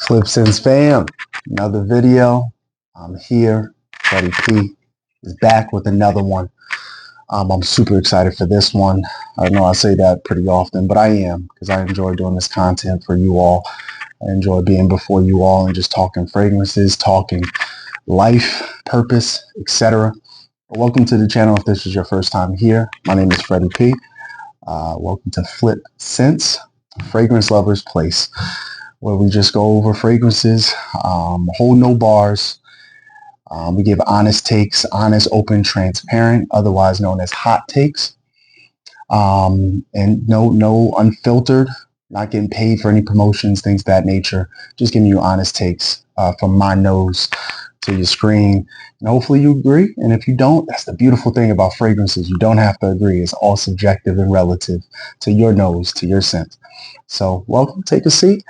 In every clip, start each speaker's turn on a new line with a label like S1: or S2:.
S1: Flipsins fam, another video. I'm here. Freddie P is back with another one. I'm super excited for this one. I know I say that pretty often, but I am, because I enjoy doing this content for you all. I enjoy being before you all and just talking fragrances, talking life, purpose, etc. Welcome to the channel if this is your first time here. My name is Freddie P. Welcome to Flip Sense, Fragrance Lover's Place, where we just go over fragrances, hold no bars. We give honest takes, honest, open, transparent, otherwise known as hot takes. And no unfiltered, not getting paid for any promotions, things of that nature. Just giving you honest takes from my nose to your screen. And hopefully you agree. And if you don't, that's the beautiful thing about fragrances. You don't have to agree. It's all subjective and relative to your nose, to your scent. So welcome, take a seat.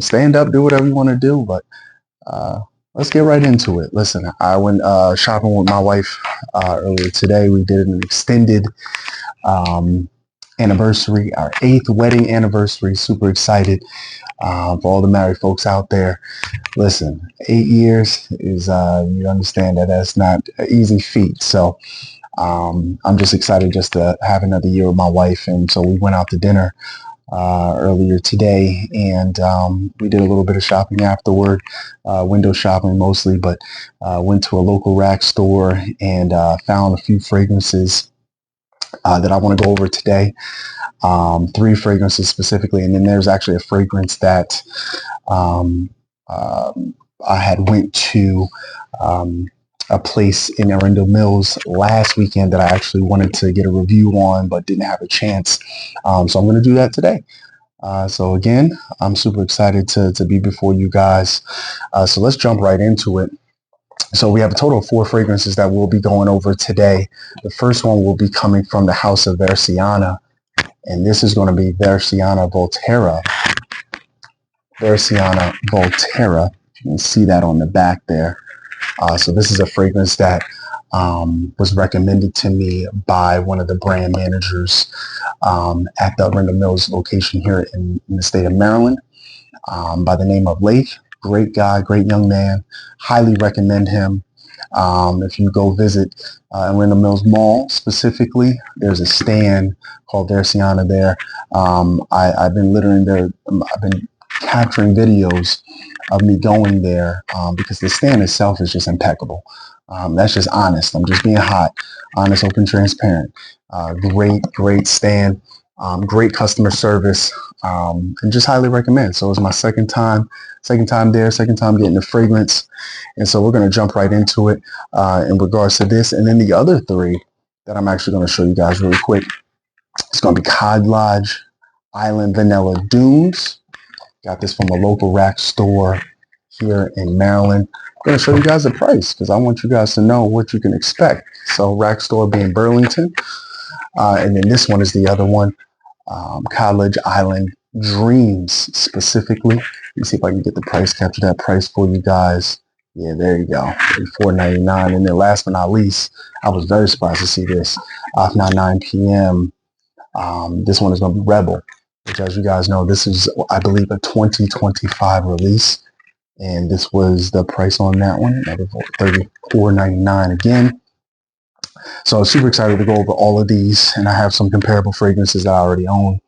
S1: Stand up, do whatever you want to do, but let's get right into it. Listen, I went shopping with my wife earlier today. We did an extended anniversary, our 8th wedding anniversary. Super excited for all the married folks out there. Listen, 8 years is, you understand that that's not an easy feat. So I'm just excited just to have another year with my wife. And so we went out to dinner earlier today, and we did a little bit of shopping afterward, window shopping mostly, but went to a local Rackstore and found a few fragrances that I want to go over today. 3 fragrances specifically, and then there's actually a fragrance that I had went to a place in Arundel Mills last weekend that I actually wanted to get a review on but didn't have a chance. So I'm going to do that today. So again, I'm super excited to be before you guys. So let's jump right into it. So we have a total of 4 fragrances that we'll be going over today. The first one will be coming from the house of Vresiana, and this is going to be Vresiana Voltira. Vresiana Voltira. You can see that on the back there. So this is a fragrance that was recommended to me by one of the brand managers at the Arundel Mills location here in the state of Maryland, by the name of Leith. Great guy, great young man. Highly recommend him. If you go visit Arundel Mills Mall specifically, there's a stand called Vresiana there. I've been littering there. I've been capturing videos of me going there because the stand itself is just impeccable. That's just honest. I'm just being hot, honest, open, transparent. Great stand, great customer service, and just highly recommend. So it's my second time there, second time getting the fragrance, and so we're going to jump right into it in regards to this. And then the other 3 that I'm actually going to show you guys really quick, it's going to be Khadlaj Island Vanilla Dunes. Got this from a local Rackstore here in Maryland. I'm going to show you guys the price because I want you guys to know what you can expect. So Rackstore being Burlington. And then this one is the other one, Khadlaj Island Dreams specifically. Let me see if I can get the price, capture that price for you guys. Yeah, there you go, $34.99. And then last but not least, I was very surprised to see this, Afnan 9 p.m. This one is going to be Rebel, which, as you guys know, this is, I believe, a 2025 release. And this was the price on that one, $34.99 again. So I'm super excited to go over all of these, and I have some comparable fragrances that I already own.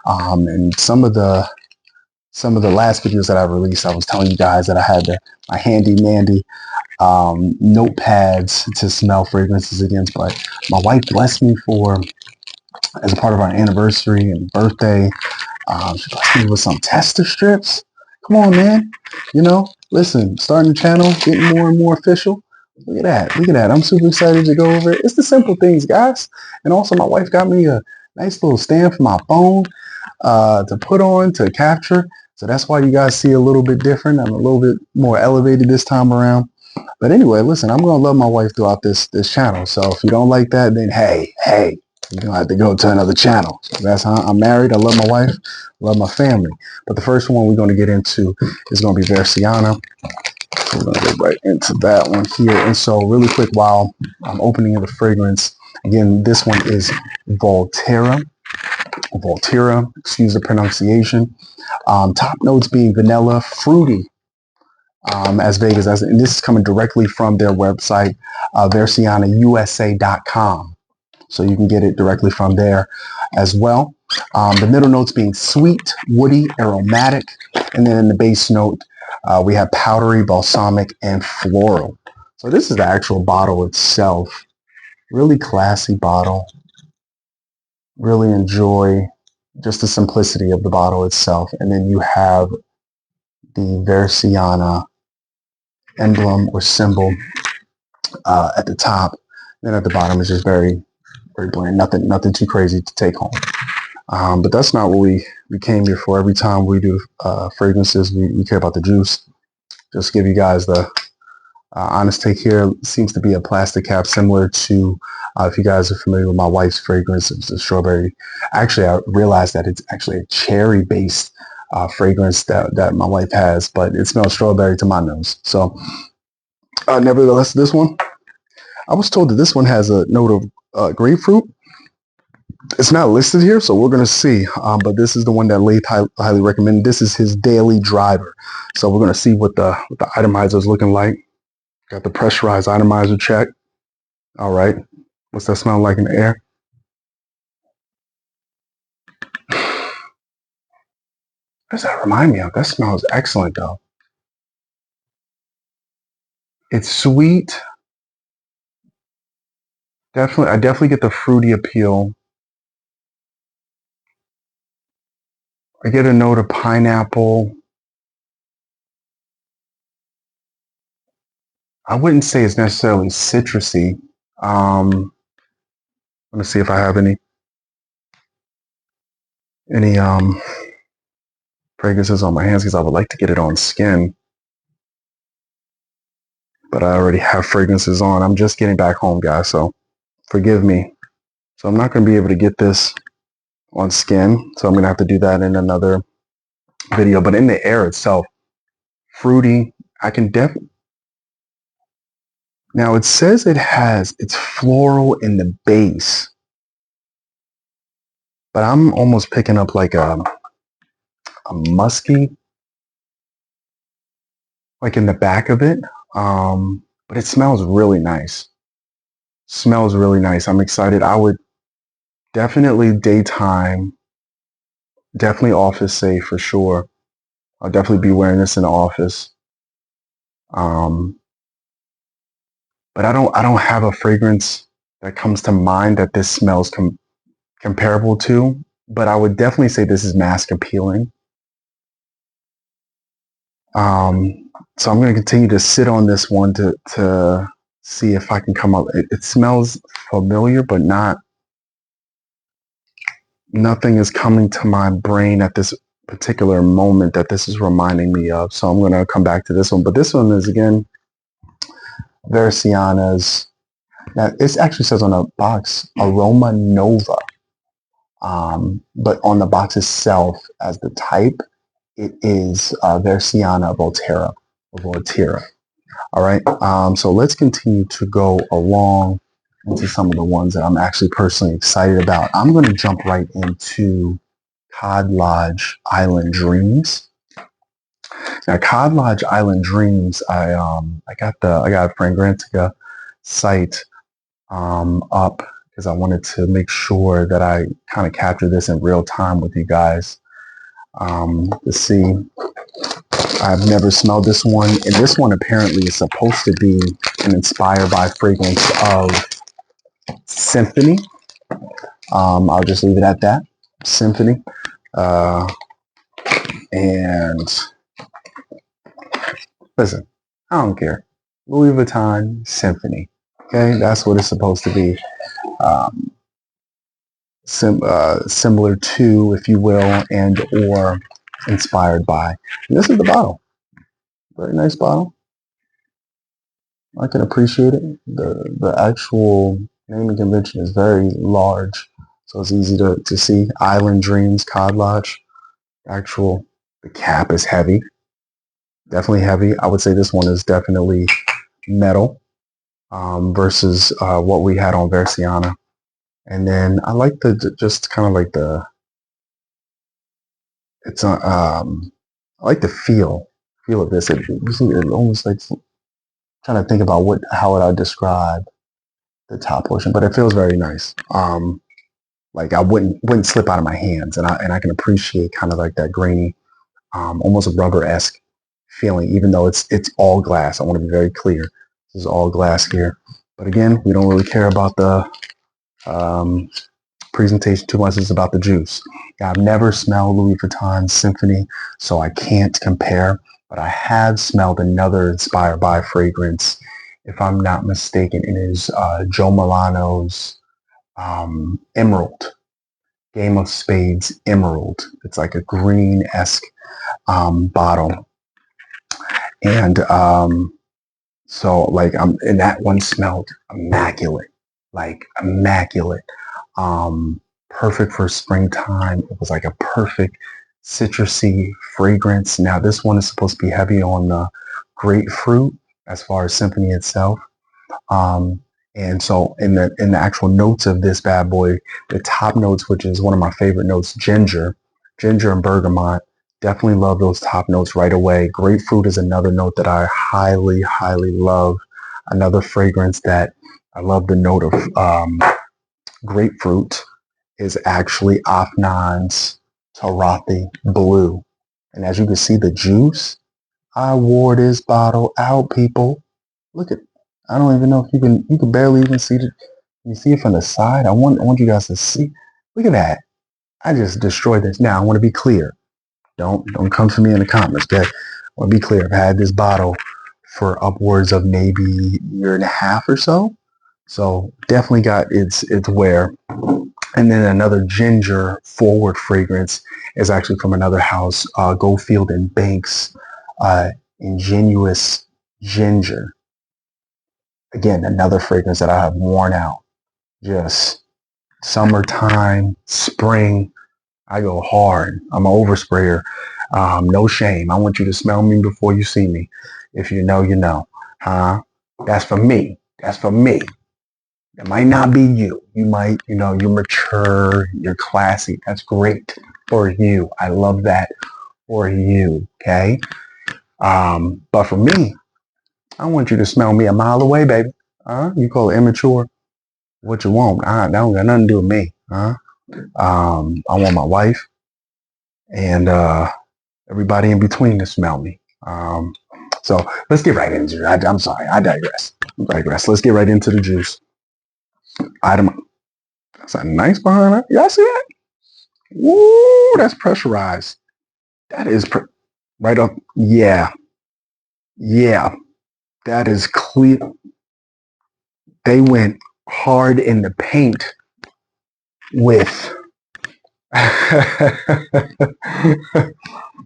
S1: And some of the last videos that I released, I was telling you guys that I had my handy mandy notepads to smell fragrances against, but my wife blessed me for, as a part of our anniversary and birthday, she blessed me with some tester strips. Come on, man. You know, listen, starting the channel, getting more and more official. Look at that. Look at that. I'm super excited to go over it. It's the simple things, guys. And also, my wife got me a nice little stand for my phone to put on, to capture. So that's why you guys see a little bit different. I'm a little bit more elevated this time around. But anyway, listen, I'm going to love my wife throughout this channel. So if you don't like that, then hey, you're going to have to go to another channel. So that's how I'm married. I love my wife, love my family. But the first one we're going to get into is going to be Vresiana. We're going to get right into that one here. And so really quick, while I'm opening the fragrance, again, this one is Voltira. Voltira, excuse the pronunciation. Top notes being vanilla, fruity, as vague as that. And this is coming directly from their website, VresianaUSA.com. So you can get it directly from there as well. The middle notes being sweet, woody, aromatic. And then in the base note, we have powdery, balsamic, and floral. So this is the actual bottle itself. Really classy bottle. Really enjoy just the simplicity of the bottle itself. And then you have the Vresiana emblem or symbol at the top. Then at the bottom is just very bland. Nothing too crazy to take home. But that's not what we came here for. Every time we do fragrances, we care about the juice. Just give you guys the honest take here. Seems to be a plastic cap similar to, if you guys are familiar with my wife's fragrance, it's a strawberry. Actually, I realized that it's actually a cherry-based fragrance that my wife has, but it smells strawberry to my nose. So nevertheless, this one, I was told that this one has a note of grapefruit. It's not listed here, so we're going to see. But this is the one that Laith highly recommended. This is his daily driver. So we're going to see what the atomizer is looking like. Got the pressurized atomizer check. All right. What's that smell like in the air? What does that remind me of? That smells excellent, though. It's sweet. I definitely get the fruity appeal. I get a note of pineapple. I wouldn't say it's necessarily citrusy. Let me see if I have any fragrances on my hands because I would like to get it on skin. But I already have fragrances on. I'm just getting back home, guys, so forgive me. So I'm not going to be able to get this on skin, so I'm going to have to do that in another video. But in the air itself, fruity, I can definitely... Now it says it's floral in the base, but I'm almost picking up like a musky, like in the back of it. But it smells really nice. Smells really nice. I'm excited. I would definitely daytime, definitely office safe for sure. I'll definitely be wearing this in the office. But I don't have a fragrance that comes to mind that this smells comparable to. But I would definitely say this is mask appealing. So I'm going to continue to sit on this one to see if I can come up. It smells familiar, but nothing is coming to my brain at this particular moment that this is reminding me of. So I'm going to come back to this one. But this one is, again, Vresiana's. Now, it actually says on the box, Aroma Nova. But on the box itself, as the type, it is Vresiana Voltira. All right. So let's continue to go along into some of the ones that I'm actually personally excited about. I'm going to jump right into Khadlaj Island Dreams. Now, Khadlaj Island Dreams, I got a Fragrantica site up because I wanted to make sure that I kind of capture this in real time with you guys. Let's see. I've never smelled this one, and this one apparently is supposed to be an inspired by fragrance of Symphony. I'll just leave it at that. Symphony. And listen, I don't care. Louis Vuitton Symphony. Okay, that's what it's supposed to be. Similar to, if you will, and or inspired by. And this is the bottle. Very nice bottle. I can appreciate it. The actual naming convention is very large, so it's easy to see. Island Dreams, Khadlaj. The cap is heavy. Definitely heavy. I would say this one is definitely metal versus what we had on Vresiana. And then I like just kind of like the it's I like the feel of this. It almost like trying to think about how would I describe the top portion, but it feels very nice. Like I wouldn't slip out of my hands, and I can appreciate kind of like that grainy, almost rubber-esque feeling, even though it's all glass. I want to be very clear. This is all glass here, but again, we don't really care about the um, presentation too much. It's about the juice. Now, I've never smelled Louis Vuitton Symphony, so I can't compare, but I have smelled another inspired by fragrance. If I'm not mistaken, it is Joe Milano's Emerald, Game of Spades Emerald. It's like a green-esque bottle. And so like and that one smelled immaculate, like immaculate. Perfect for springtime. It was like a perfect citrusy fragrance. Now this one is supposed to be heavy on the grapefruit as far as Symphony itself. And so in the actual notes of this bad boy, the top notes, which is one of my favorite notes, ginger and bergamot. Definitely love those top notes right away. Grapefruit is another note that I highly, highly love. Another fragrance that I love the note of grapefruit is actually Afnan's Tarathi Blue. And as you can see, the juice, I wore this bottle out, people. Look at, I don't even know if you can barely even see it. You see it from the side. I want you guys to see. Look at that. I just destroyed this. Now I want to be clear. Don't come for me in the comments, okay? I want to be clear. I've had this bottle for upwards of maybe a year and a half or so. So definitely got its wear. And then another ginger forward fragrance is actually from another house, Goldfield and Banks, Ingenuous Ginger. Again, another fragrance that I have worn out. Just summertime, spring, I go hard. I'm an oversprayer. No shame. I want you to smell me before you see me. If you know, you know. That's for me. That's for me. It might not be you. You might, you're mature, you're classy. That's great for you. I love that for you. Okay. But for me, I want you to smell me a mile away, baby. You call it immature. What you want? That don't got nothing to do with me. I want my wife and everybody in between to smell me. So let's get right into it. I'm sorry, I digress. Let's get right into the juice. Item. That's a nice behind it. Y'all see that? Woo, that's pressurized. That is right up. Yeah, that is clear. They went hard in the paint with.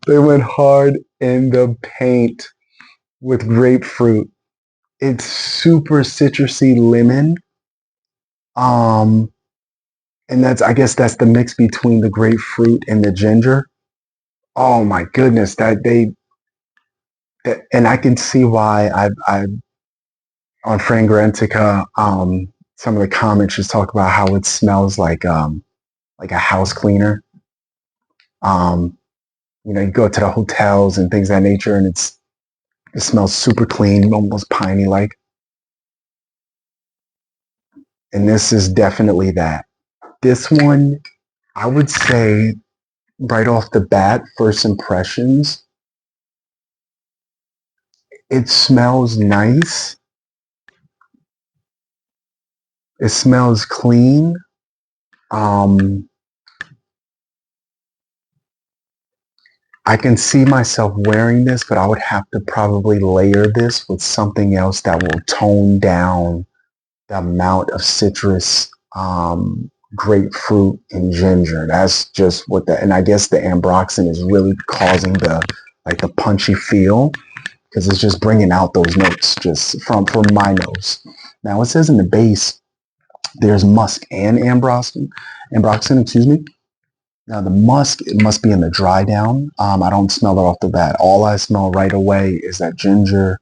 S1: They went hard in the paint with grapefruit. It's super citrusy lemon. And I guess that's the mix between the grapefruit and the ginger. Oh my goodness, and I can see why I on Fragrantica, some of the comments just talk about how it smells like a house cleaner. You go to the hotels and things of that nature, and it smells super clean, almost piney like. And this is definitely that. This one, I would say, right off the bat, first impressions, it smells nice. It smells clean. I can see myself wearing this, but I would have to probably layer this with something else that will tone down the amount of citrus, grapefruit, and ginger. That's just and I guess the ambroxan is really causing the punchy feel, because it's just bringing out those notes just from my nose. Now it says in the base there's musk and ambroxan, excuse me. Now the musk, it must be in the dry down. I don't smell it off the bat. All I smell right away is that ginger,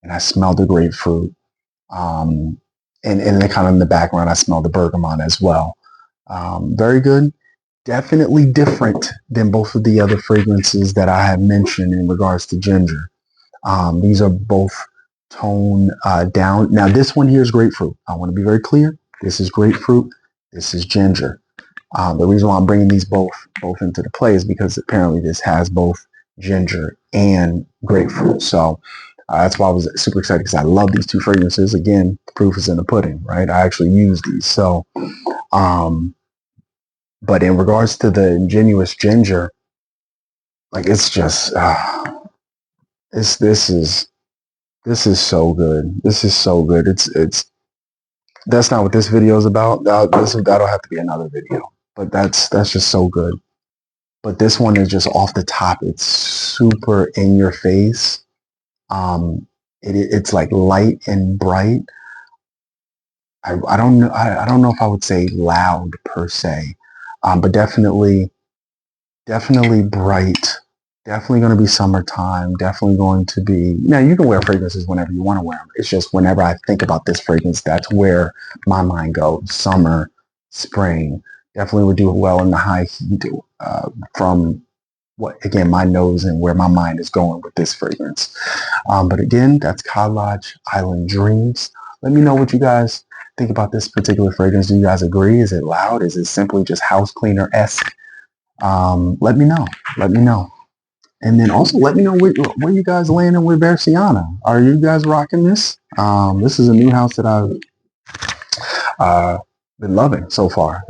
S1: and I smell the grapefruit. And then kind of in the background, I smell the bergamot as well. Very good. Definitely different than both of the other fragrances that I have mentioned in regards to ginger. These are both tone down. Now, this one here is grapefruit. I want to be very clear. This is grapefruit. This is ginger. The reason why I'm bringing these both into the play is because apparently this has both ginger and grapefruit. So that's why I was super excited, because I love these two fragrances. Again, the proof is in the pudding, right? I actually use these. So, but in regards to the ingenuous ginger, like it's just, this is so good. This is so good. It's that's not what this video is about. That'll have to be another video. But that's just so good. But this one is just off the top. It's super in your face. It's like light and bright. I don't know. I don't know if I would say loud per se, but definitely bright. Definitely going to be summertime. Definitely going to be. Now you can wear fragrances whenever you want to wear them. It's just whenever I think about this fragrance, that's where my mind goes. Summer, spring. Definitely would do well in the high heat. From what, again, my nose and where my mind is going with this fragrance. But again, that's Khadlaj Island Dreams. Let me know what you guys think about this particular fragrance. Do you guys agree? Is it loud? Is it simply just house cleaner-esque? Let me know. Let me know. And then also let me know where you guys landing with Vresiana. Are you guys rocking this? This is a new house that I've been loving so far.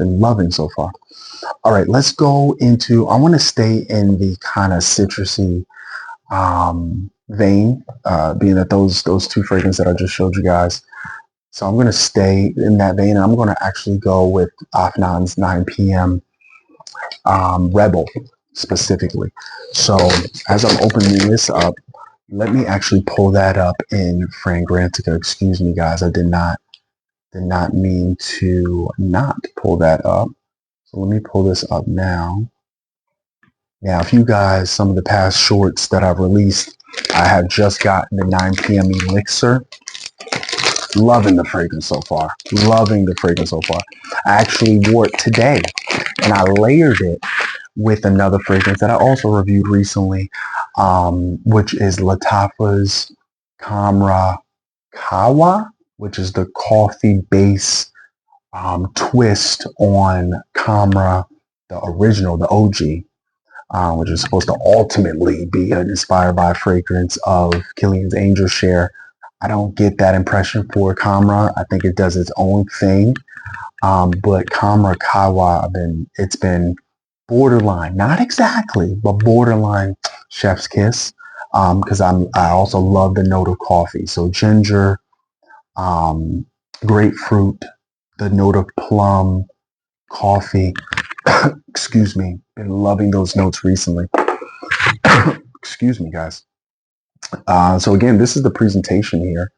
S1: All right, let's go into, I want to stay in the kind of citrusy vein, being that those two fragrances that I just showed you guys. So I'm going to stay in that vein, and I'm going to actually go with Afnan's 9 p.m. Rebel specifically. So as I'm opening this up, let me actually pull that up in Fragrantica. Excuse me, guys. I did not mean to not pull that up. So let me pull this up now. Now, if you guys, some of the past shorts that I've released, I have just gotten the 9 p.m. Elixir. Loving the fragrance so far. Loving the fragrance so far. I actually wore it today, and I layered it with another fragrance that I also reviewed recently, which is Lattafa's Kamra Kawa, which is the coffee base twist on Kamra, the original, the OG, which is supposed to ultimately be inspired by a fragrance of Killian's Angel Share. I don't get that impression for Kamra. I think it does its own thing. But Kamra Kawa, it's been borderline, not exactly, but borderline chef's kiss. Because I also love the note of coffee. So ginger, grapefruit, the note of plum, coffee. Excuse me. Been loving those notes recently. Excuse me, guys. So again, this is the presentation here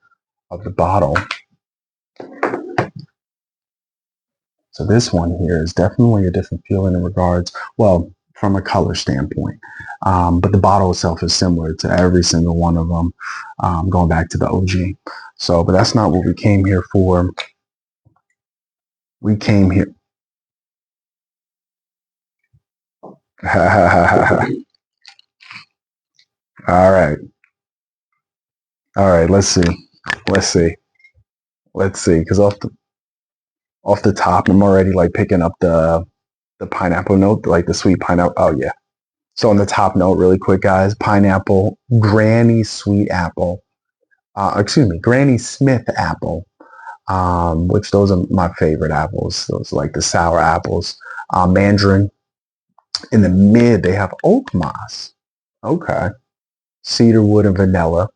S1: of the bottle. So this one here is definitely a different feeling in regards, well, from a color standpoint. But the bottle itself is similar to every single one of them, going back to the OG. So, but that's not what we came here for. We came here. All right. All right. Let's see. Because off the top, I'm already like picking up the pineapple note, like the sweet pineapple. Oh yeah. So on the top note, really quick, guys, pineapple, Granny Sweet Apple, Granny Smith Apple, which those are my favorite apples. Those are like the sour apples. Mandarin. In the mid, they have oak moss. Okay. Cedarwood and vanilla.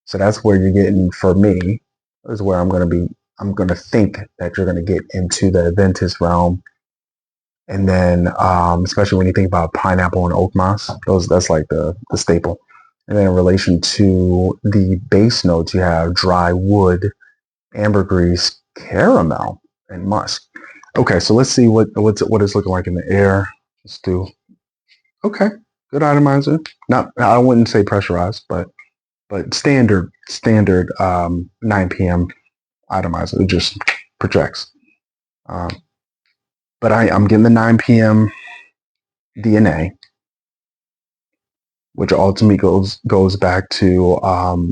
S1: So that's where you're getting, for me, is where I'm going to think that you're going to get into the Aventus realm. And then, especially when you think about pineapple and oak moss, that's like the staple. And then in relation to the base notes, you have dry wood, ambergris, caramel, and musk. Okay, so let's see what it's looking like in the air. Let's do. Okay, good atomizer. Not, I wouldn't say pressurized, but standard 9 p.m. atomizer. It just projects. But I'm getting the 9 p.m. DNA, which ultimately goes back to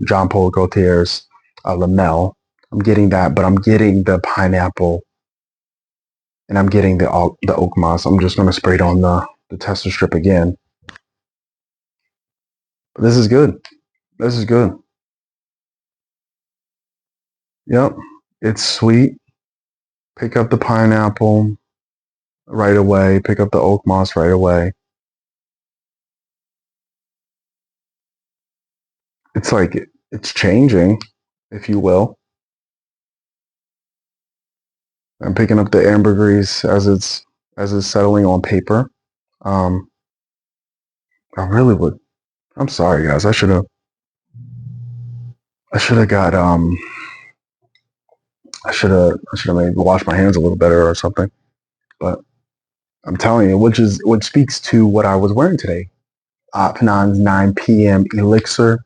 S1: John Paul Gaultier's Lamel. I'm getting that, but I'm getting the pineapple, and I'm getting the oak moss. I'm just going to spray it on the tester strip again. But this is good. This is good. Yep, it's sweet. Pick up the pineapple right away. Pick up the oak moss right away. It's like it's changing, if you will. I'm picking up the ambergris as it's settling on paper. Um, I really would. I'm sorry, guys. I should have got I should have maybe washed my hands a little better or something. But I'm telling you, which speaks to what I was wearing today. Afnan's 9 p.m. elixir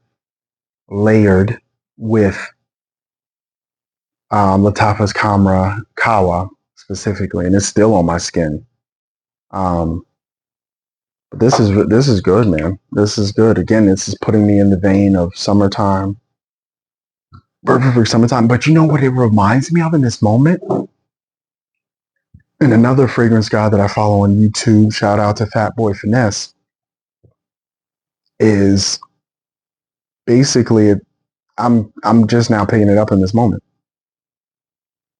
S1: layered with Lattafa's Camera Kawa specifically, and it's still on my skin. But this is good, man. This is good. Again, this is putting me in the vein of summertime. Perfect for summertime. But you know what it reminds me of in this moment? And another fragrance guy that I follow on YouTube, shout out to Fat Boy Finesse, is basically I'm just now picking it up in this moment.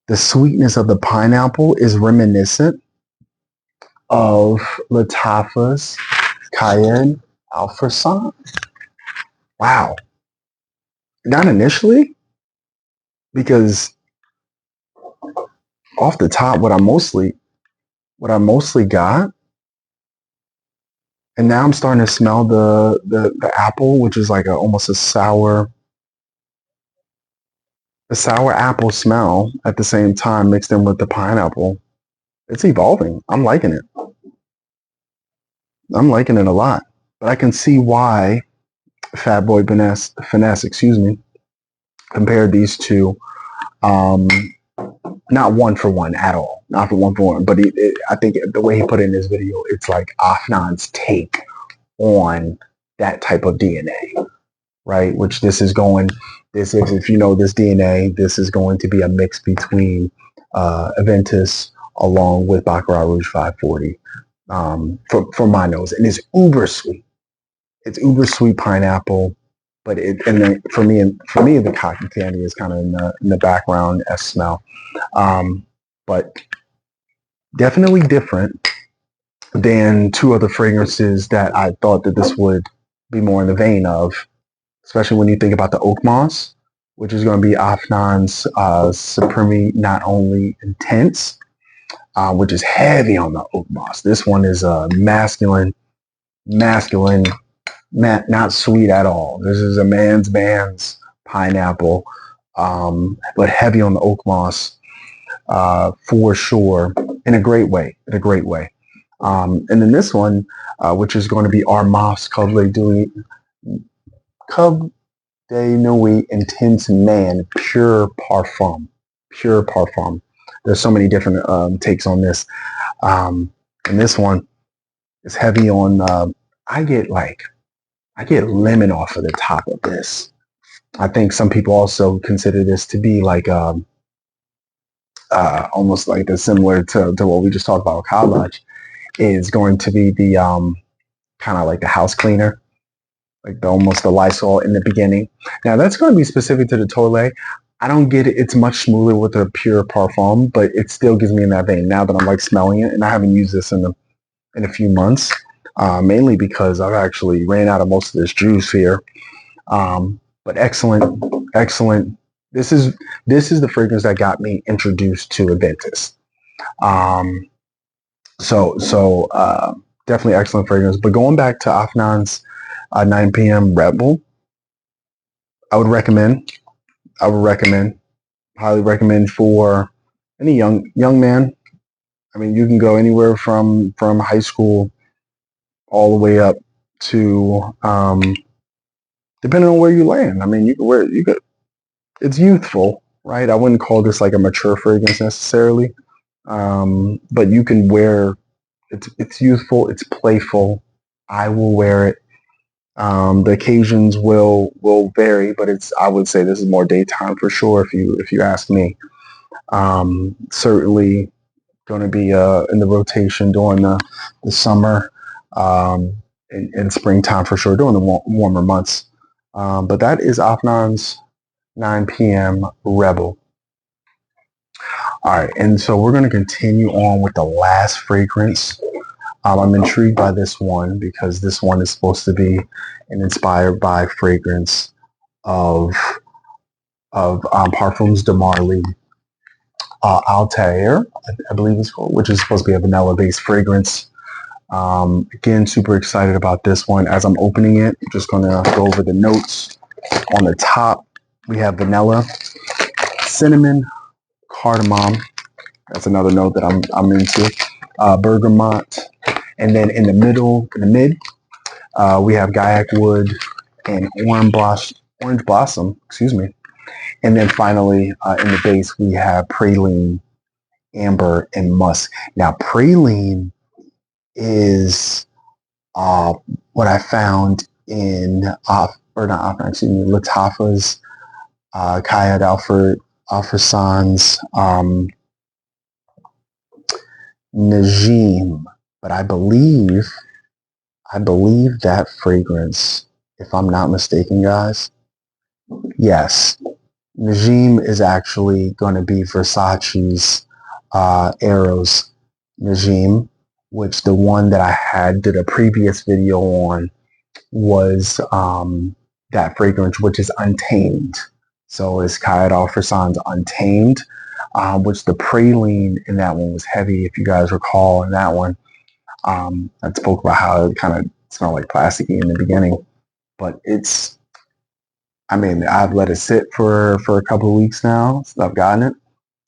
S1: The sweetness of the pineapple is reminiscent of Lattafa's Cayenne Alfresan. Wow. Not initially, because off the top, what I mostly got, and now I'm starting to smell the apple, which is like almost a sour apple smell at the same time mixed in with the pineapple. It's evolving. I'm liking it. I'm liking it a lot. But I can see why Fat Boy Finesse, excuse me, compared these two. Not one for one at all. Not for one. But I think the way he put it in this video, it's like Afnan's take on that type of DNA, right? Which this is, if you know this DNA, this is going to be a mix between Aventus along with Baccarat Rouge 540 for my nose. And it's uber sweet. It's uber sweet pineapple. But for me, the cotton candy is kind of in the background as smell. But definitely different than two other fragrances that I thought that this would be more in the vein of, especially when you think about the oak moss, which is going to be Afnan's Supreme Not Only Intense, which is heavy on the oak moss. This one is masculine, not sweet at all. This is a man's pineapple, but heavy on the oak moss for sure, in a great way. And then this one, which is going to be Arma's Cub de Nuit Intense Man Pure Parfum. There's so many different takes on this. And this one is heavy on, I get lemon off of the top of this. I think some people also consider this to be like almost like similar to what we just talked about with Khadlaj, is going to be the kind of like the house cleaner, like almost the Lysol in the beginning. Now that's going to be specific to the Toilette. I don't get it. It's much smoother with the Pure Parfum, but it still gives me in that vein now that I'm like smelling it, and I haven't used this in a few months, mainly because I've actually ran out of most of this juice here. But excellent. This is the fragrance that got me introduced to Aventus. So definitely excellent fragrance. But going back to Afnan's 9 p.m. Rebel, I would recommend. Highly recommend for any young man. I mean, you can go anywhere from high school all the way up to depending on where you land. I mean, it's youthful, right? I wouldn't call this like a mature fragrance necessarily, but you can wear It's youthful. It's playful. I will wear it. The occasions will vary, but I would say this is more daytime for sure. If you ask me, certainly going to be in the rotation during the summer and springtime for sure during the warmer months. But that is Afnan's 9 p.m. Rebel. All right, and so we're going to continue on with the last fragrance. I'm intrigued by this one because this one is supposed to be an inspired by fragrance of Parfums de Marly Altair, I believe it's called, which is supposed to be a vanilla-based fragrance. Again, super excited about this one. As I'm opening it, I'm just going to go over the notes. On the top, we have vanilla, cinnamon, cardamom. That's another note that I'm into. Bergamot, and then in the mid, we have Gaiac wood and orange blossom. Excuse me. And then finally, in the base, we have praline, amber, and musk. Now, praline is what I found in Lattafa's, Kayad Alfredson's Najim, but I believe that fragrance, if I'm not mistaken, guys, yes, Najim is actually going to be Versace's Eros Najim, which the one that I did a previous video on was that fragrance, which is Untamed. So it's Kayad Alfredson's Untamed, which the praline in that one was heavy, if you guys recall in that one. I spoke about how it kind of smelled like plasticky in the beginning, but I've let it sit for a couple of weeks now since I've gotten it.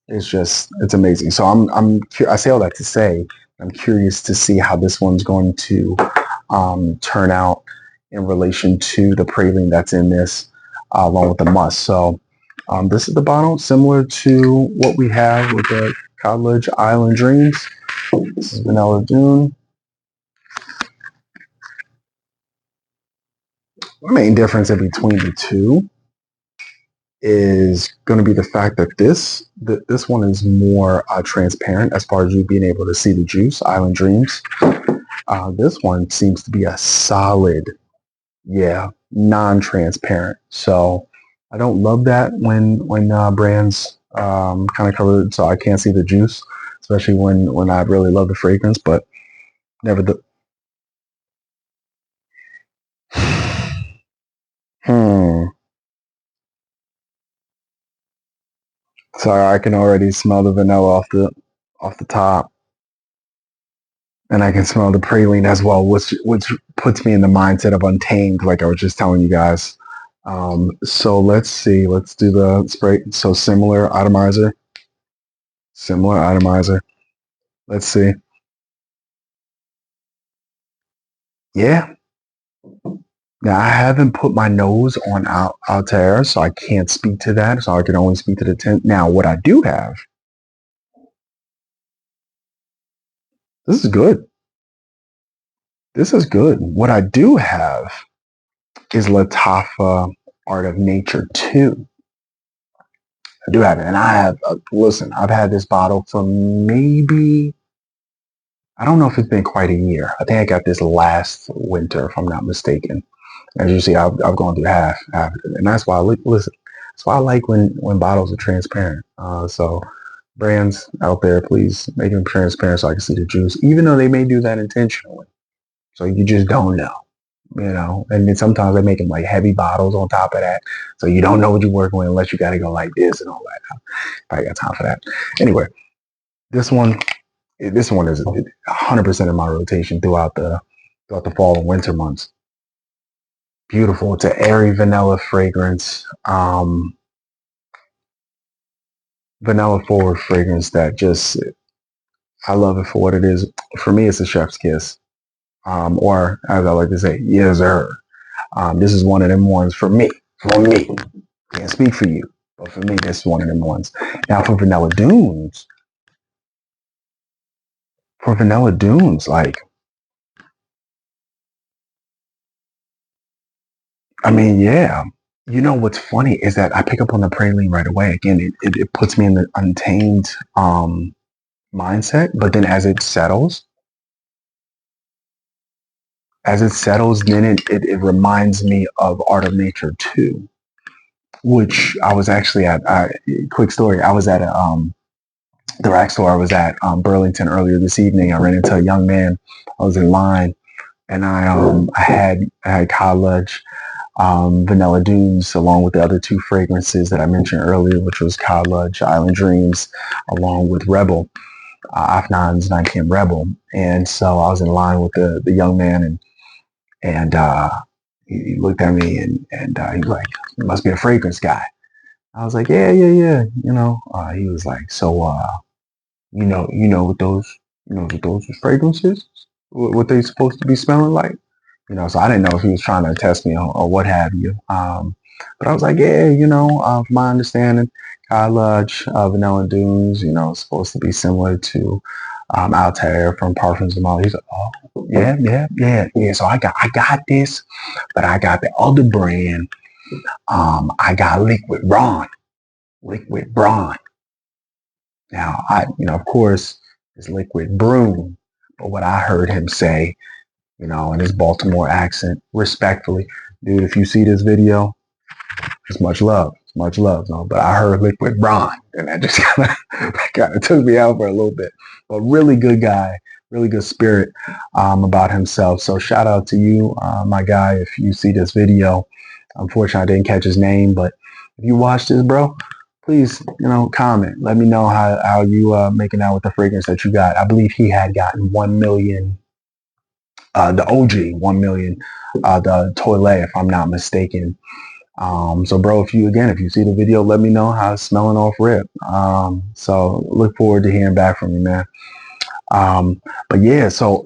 S1: It's amazing. So I say all that to say, I'm curious to see how this one's going to turn out in relation to the praline that's in this, along with the musk. So this is the bottle, similar to what we have with the Khadlaj Island Dreams. This is Vanilla Dune. The main difference in between the two is going to be the fact that this one is more transparent as far as you being able to see the juice, Island Dreams. This one seems to be a solid, non-transparent. So I don't love that when brands kind of cover it so I can't see the juice, especially when I really love the fragrance, but never the... Sorry, I can already smell the vanilla off the top, and I can smell the praline as well, which puts me in the mindset of Untamed, like I was just telling you guys. So let's see. Let's do the spray. So similar atomizer. Let's see. Yeah. Now I haven't put my nose on Altair, so I can't speak to that. So I can only speak to the tint. Now, what I do have. This is good. What I do have is Lattafa Art of Nature 2. I do have it. And I have, listen, I've had this bottle for maybe, I don't know if it's been quite a year. I think I got this last winter, if I'm not mistaken. As you see, I've gone through half of it. And that's why, listen, that's why I like when bottles are transparent. So brands out there, please make them transparent so I can see the juice, even though they may do that intentionally. So you just don't know. And then sometimes they make them like heavy bottles on top of that, so you don't know what you're working with unless you got to go like this and all that. Probably got time for that. Anyway, this one is 100% in my rotation throughout the fall and winter months. Beautiful. It's an airy vanilla fragrance, vanilla forward fragrance that I love it for what it is. For me, it's a chef's kiss, or as I like to say, yes sir. This is one of them ones for me. Can't speak for you, but for me, this is one of them ones. Now for Vanilla Dunes, for Vanilla Dunes, like, I mean, yeah. You know what's funny is that I pick up on the praline right away. Again, it puts me in the untamed mindset, but then as it settles, then it reminds me of Art of Nature 2, which I was actually at. Quick story: I was at the Rackstore. I was at Burlington earlier this evening. I ran into a young man. I was in line, and I had Khadlaj, Vanilla Dunes, along with the other two fragrances that I mentioned earlier, which was Khadlaj Island Dreams, along with Rebel, Afnan's 9 PM Rebel. And so I was in line with the young man, and he looked at me and he was like, "You must be a fragrance guy." I was like, "Yeah, yeah, yeah." He was like, "So, what those fragrances, what they supposed to be smelling like?" So I didn't know if he was trying to test me or what have you. But I was like, yeah, from my understanding, Khadlaj, Vanilla Dunes, it's supposed to be similar to Altair from Parfums de Mal. He's like, oh, yeah, yeah, yeah, yeah. So I got this, but I got the other brand. I got Liquid Brawn. Now, of course, it's Liquid Broom. But what I heard him say, in his Baltimore accent, respectfully, dude, if you see this video, it's much love. It's much love. No? But I heard Liquid Brawn, and that just kind of took me out for a little bit. But really good guy, really good spirit about himself. So shout out to you, my guy, if you see this video. Unfortunately, I didn't catch his name, but if you watch this, bro, please, comment. Let me know how you making out with the fragrance that you got. I believe he had gotten 1 million, the OG 1 million, the Toilet, if I'm not mistaken. So bro, if you see the video, let me know how it's smelling off rip. So look forward to hearing back from you, man. But yeah, so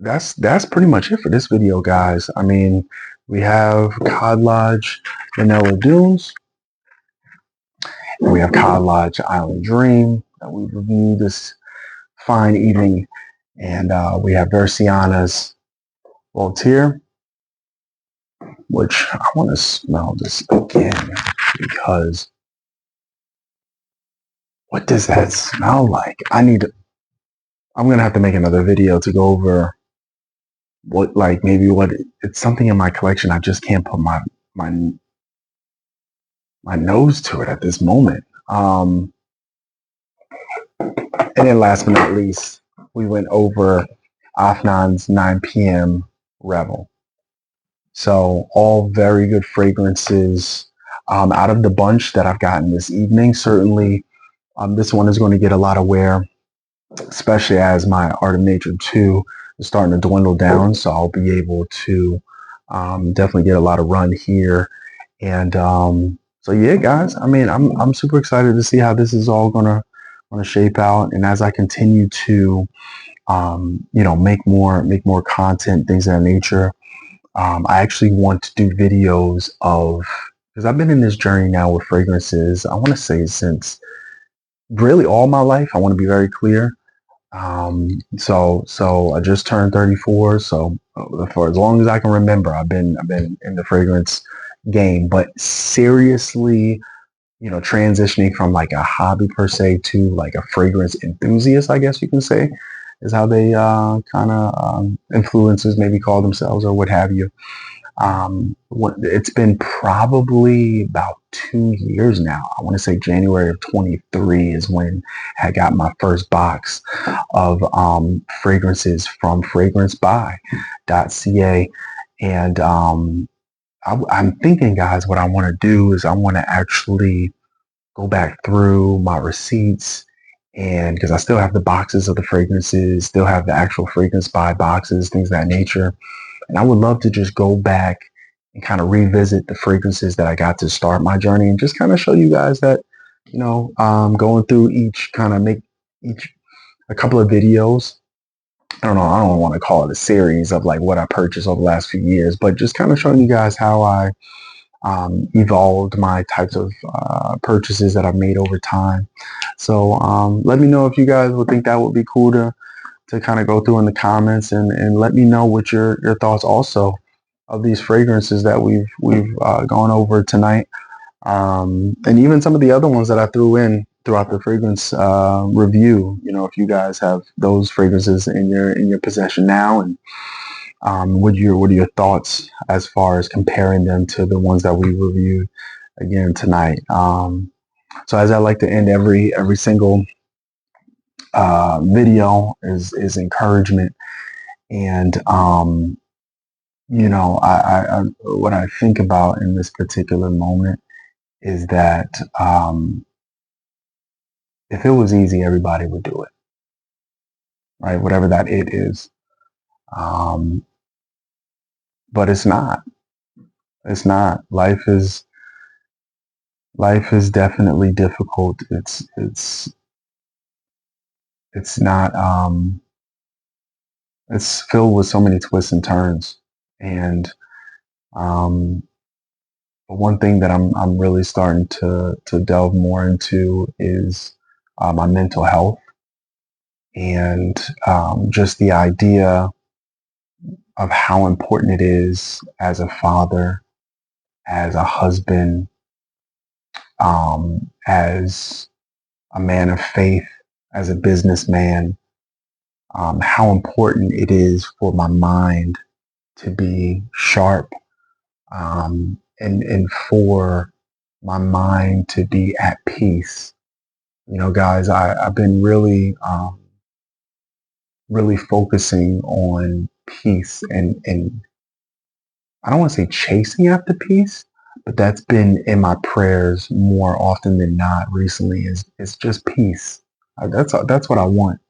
S1: that's pretty much it for this video, guys. I mean, we have Khadlaj Vanilla Dunes, and we have Khadlaj Island Dream that we reviewed this fine evening, and we have Vresiana's Voltira, which I want to smell this again because what does that smell like? I'm gonna have to make another video to go over it's something in my collection. I just can't put my nose to it at this moment. And then last but not least, we went over Afnan's 9 PM Rebel. So all very good fragrances. Out of the bunch that I've gotten this evening, certainly this one is going to get a lot of wear, especially as my Art of Nature 2 is starting to dwindle down. So I'll be able to definitely get a lot of run here. And so yeah, guys, I mean, I'm super excited to see how this is all gonna shape out. And as I continue to make more content, things of that nature, I actually want to do videos because I've been in this journey now with fragrances, I want to say since really all my life. I want to be very clear. So I just turned 34. So for as long as I can remember, I've been in the fragrance game, but seriously, transitioning from like a hobby per se to like a fragrance enthusiast, I guess you can say, is how they kind of influencers maybe call themselves or what have you. It's been probably about 2 years now. I want to say January of 23 is when I got my first box of fragrances from fragrancebuy.ca. And I'm thinking, guys, what I want to do is I want to actually go back through my receipts, and because I still have the boxes of the fragrances, still have the actual fragrance buy boxes, things of that nature. And I would love to just go back and kind of revisit the fragrances that I got to start my journey and just kind of show you guys that, going through each, kind of make a couple of videos. I don't want to call it a series of like what I purchased over the last few years, but just kind of showing you guys how I evolved my types of purchases that I've made over time. So let me know if you guys would think that would be cool to to kind of go through in the comments and let me know what your thoughts also of these fragrances that we've gone over tonight, and even some of the other ones that I threw in throughout the fragrance review. You know, if you guys have those fragrances in your possession now, and what are your thoughts as far as comparing them to the ones that we reviewed again tonight? So as I like to end every single video is encouragement, and you know, what I think about in this particular moment is that if it was easy, everybody would do it, right? Whatever that it is. But it's not. It's not. Life is definitely difficult. It's not. It's filled with so many twists and turns. And but one thing that I'm really starting to delve more into is my mental health, and just the idea of how important it is as a father, as a husband, as a man of faith, as a businessman, how important it is for my mind to be sharp, and for my mind to be at peace. You know, guys, I've been really focusing on peace, and I don't want to say chasing after peace, but that's been in my prayers more often than not recently. Is just peace. That's what I want.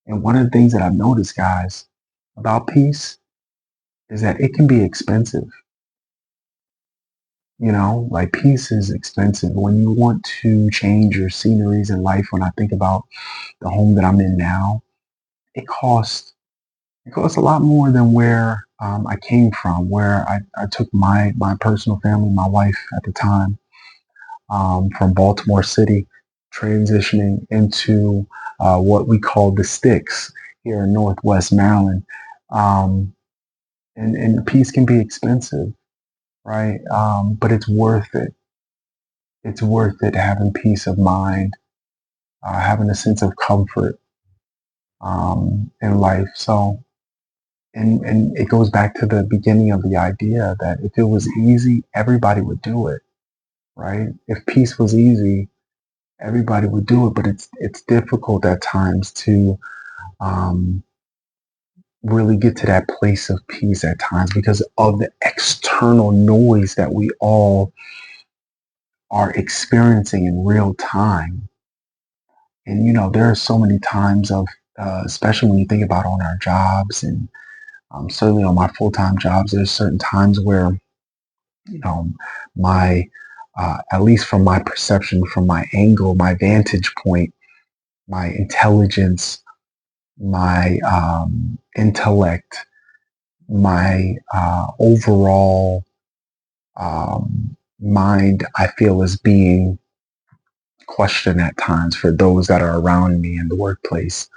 S1: And one of the things that I've noticed, guys, about peace is that it can be expensive. You know, like peace is expensive. When you want to change your sceneries in life, when I think about the home that I'm in now, it costs a lot more than where I came from, where I took my personal family, my wife at the time, from Baltimore City, transitioning into what we call the sticks here in Northwest Maryland. Um, and peace can be expensive, right? But it's worth it. It's worth it, having peace of mind, having a sense of comfort in life. So, and it goes back to the beginning of the idea that if it was easy, everybody would do it, right? If peace was easy, everybody would do it. But it's difficult at times to um, really get to that place of peace at times because of the external noise that we all are experiencing in real time. And you know, there are so many times of, especially when you think about on our jobs, and certainly on my full-time jobs, there's certain times where, you know, my, at least from my perception, from my angle, my vantage point, my intelligence, my intellect, my overall mind, I feel is being questioned at times for those that are around me in the workplace,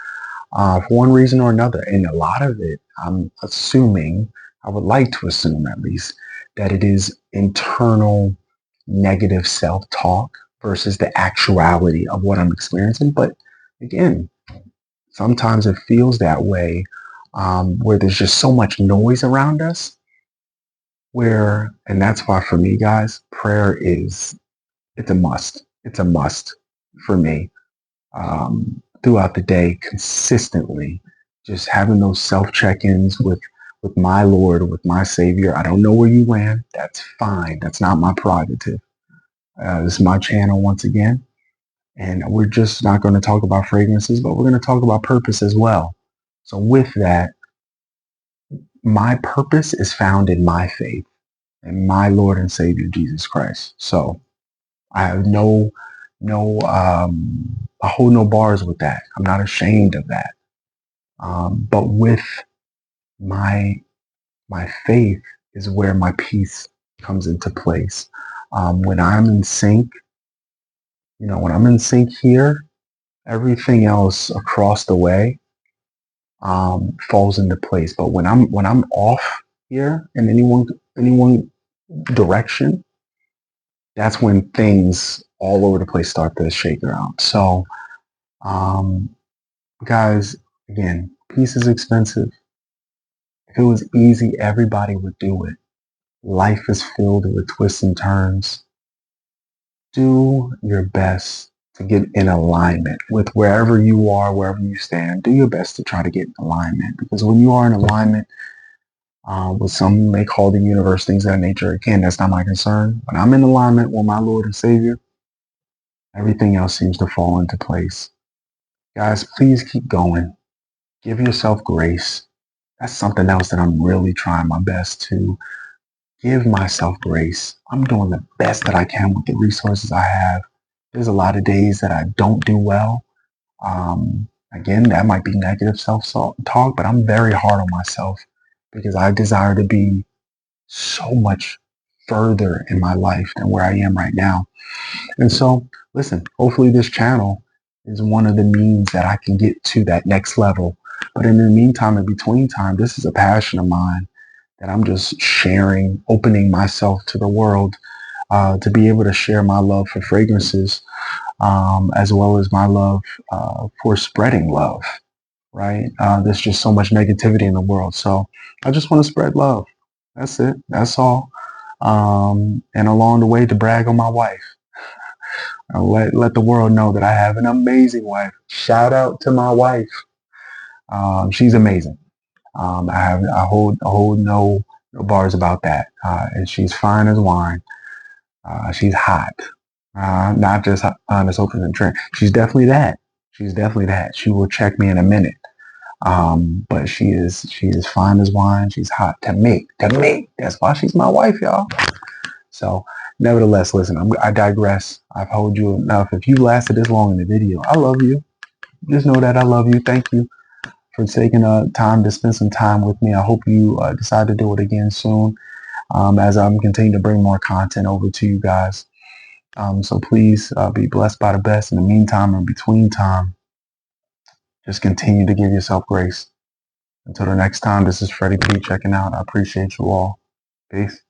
S1: for one reason or another. And a lot of it, I'm assuming, I would like to assume at least, that it is internal negative self-talk versus the actuality of what I'm experiencing. But again, sometimes it feels that way, where there's just so much noise around us, and that's why for me, guys, prayer it's a must. It's a must for me, throughout the day, consistently, just having those self check-ins with my Lord, with my Savior. I don't know where you land. That's fine. That's not my prerogative. This is my channel once again, and we're just not going to talk about fragrances, but we're going to talk about purpose as well. So with that, my purpose is found in my faith and my Lord and Savior Jesus Christ. So I have I hold no bars with that. I'm not ashamed of that. But with my faith is where my peace comes into place. When I'm in sync, when I'm in sync here, everything else across the way falls into place. But when I'm off here in any one direction, that's when things all over the place start to shake around. So, um, guys, again, peace is expensive. If it was easy, everybody would do it. Life is filled with twists and turns. Do your best to get in alignment with wherever you are, wherever you stand. Do your best to try to get in alignment, because when you are in alignment with some may call the universe, things of that nature, again, that's not my concern. When I'm in alignment with my Lord and Savior, everything else seems to fall into place. Guys, please keep going. Give yourself grace. That's something else that I'm really trying my best to give myself grace. I'm doing the best that I can with the resources I have. There's a lot of days that I don't do well. Again, that might be negative self-talk, but I'm very hard on myself because I desire to be so much further in my life than where I am right now. And so, listen, hopefully this channel is one of the means that I can get to that next level. But in the meantime, in between time, this is a passion of mine that I'm just sharing, opening myself to the world, to be able to share my love for fragrances, as well as my love for spreading love, right? There's just so much negativity in the world. So I just want to spread love. That's it. That's all. And along the way, to brag on my wife. Let the world know that I have an amazing wife. Shout out to my wife. She's amazing. I hold no bars about that. And she's fine as wine. She's hot. Not just honest, open, and trend. She's definitely that. She's definitely that. She will check me in a minute. But she is fine as wine. She's hot to me. To me. That's why she's my wife, y'all. So, nevertheless, listen, I digress. I've told you enough. If you lasted this long in the video, I love you. Just know that I love you. Thank you for taking time to spend some time with me. I hope you decide to do it again soon, as I'm continuing to bring more content over to you guys. So please be blessed by the best. In the meantime, in between time, just continue to give yourself grace. Until the next time, this is Freddie P checking out. I appreciate you all. Peace.